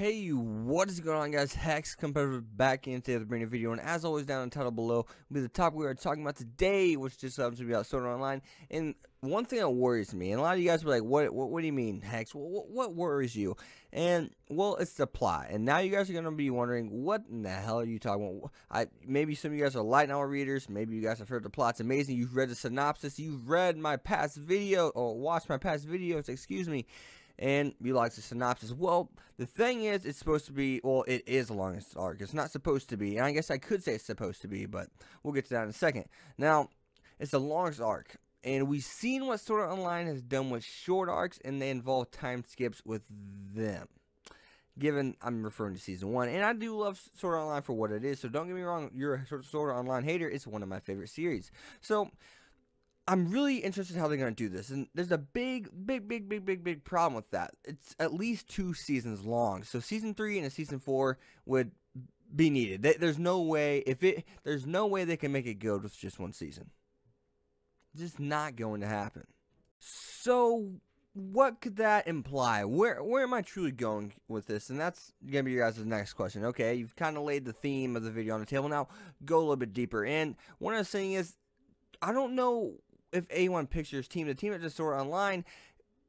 Hey, what is going on, guys? Hex Competitive back into the brand new video, and as always, down in the title below will be the topic we are talking about today, which just happens to be about Sword Art Online. And one thing that worries me, and a lot of you guys were like, "What do you mean, Hex? What worries you?" And well, it's the plot. And now you guys are gonna be wondering, what in the hell are you talking about? Maybe some of you guys are light novel readers. Maybe you guys have heard the plot's amazing. You've read the synopsis. You've read my past video or watched my past videos. Excuse me. And you like the synopsis. Well, the thing is, it's supposed to be, well, it is the longest arc. It's not supposed to be, and I guess I could say it's supposed to be, but we'll get to that in a second. Now, it's the longest arc, and we've seen what Sword Art Online has done with short arcs, and they involve time skips with them. Given I'm referring to season 1, and I do love Sword Art Online for what it is, so don't get me wrong, you're a Sword Art Online hater. It's one of my favorite series. So I'm really interested in how they're going to do this, and there's a big problem with that. It's at least 2 seasons long, so season 3 and a season 4 would be needed. There's no way there's no way they can make it good with just 1 season. It's just not going to happen. So what could that imply? Where am I truly going with this? And that's gonna be your guys' next question. Okay, you've kind of laid the theme of the video on the table. Now go a little bit deeper. And one of the things is, I don't know if A1 Pictures team, the team at just Sword Art Online,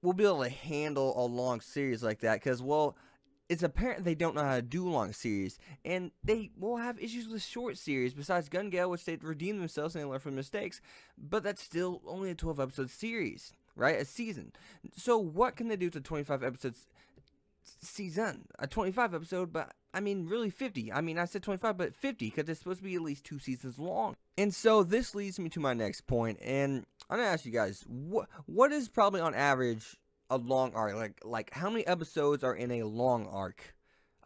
will be able to handle a long series like that, because, well, it's apparent they don't know how to do long series, and they will have issues with short series, besides Gun Gale, which they've redeemed themselves and they learn from mistakes, but that's still only a 12-episode series, right, a season. So what can they do to 25 episodes season? A 25 episode, but I mean really 50. I mean, I said 25, but 50, because it's supposed to be at least 2 seasons long. And so this leads me to my next point, and I'm gonna ask you guys, what is probably on average a long arc? Like how many episodes are in a long arc?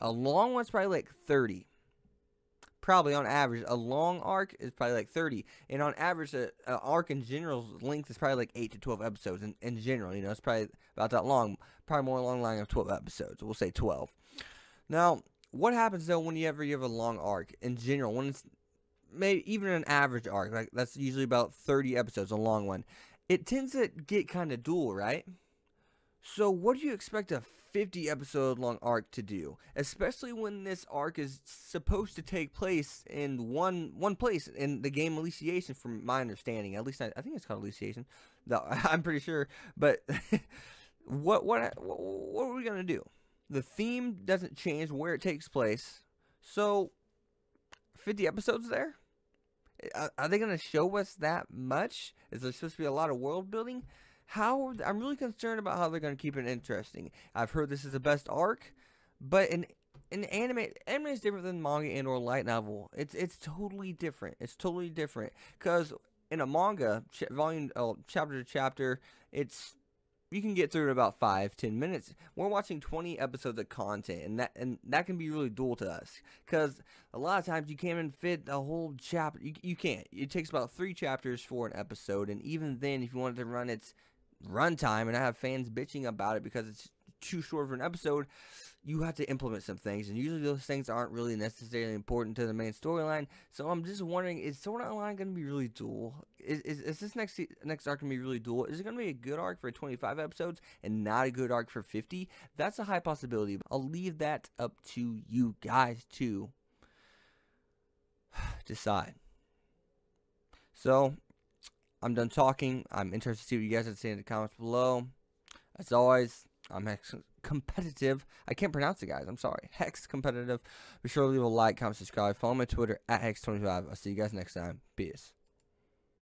A long one's probably like 30. Probably on average, a long arc is probably like 30, and on average, an arc in general's length is probably like 8 to 12 episodes. In general, you know, it's probably about that long. Probably more along the line of 12 episodes. We'll say 12. Now, what happens though when you have a long arc in general? When it's maybe even an average arc, like that's usually about 30 episodes, a long one, it tends to get kind of dull, right? So what do you expect a 50 episode long arc to do, especially when this arc is supposed to take place in one place in the game Alicization, from my understanding? At least I think it's called Alicization. No, I'm pretty sure. But what are we gonna do? The theme doesn't change where it takes place, so 50 episodes there? Are they going to show us that much? Is there supposed to be a lot of world building? I'm really concerned about how they're going to keep it interesting. I've heard this is the best arc, but in anime is different than manga and or light novel. It's totally different. It's totally different, because in a manga, chapter to chapter, you can get through in about 5-10 minutes. We're watching 20 episodes of content, and that can be really dull to us, because a lot of times you can't even fit the whole chapter. You can't. It takes about 3 chapters for an episode, and even then, if you wanted to run its runtime, and I have fans bitching about it because it's too short for an episode, you have to implement some things, and usually those things aren't really necessarily important to the main storyline. So I'm just wondering, is Sword Art Online going to be really dull? Is this next arc going to be really dull? Is it going to be a good arc for 25 episodes and not a good arc for 50? That's a high possibility. I'll leave that up to you guys to decide. So I'm done talking. I'm interested to see what you guys have to say in the comments below. As always, I'm Hex Competitive. I can't pronounce it, guys. I'm sorry. Hex Competitive. Be sure to leave a like, comment, subscribe. Follow my Twitter at Hex25. I'll see you guys next time. Peace.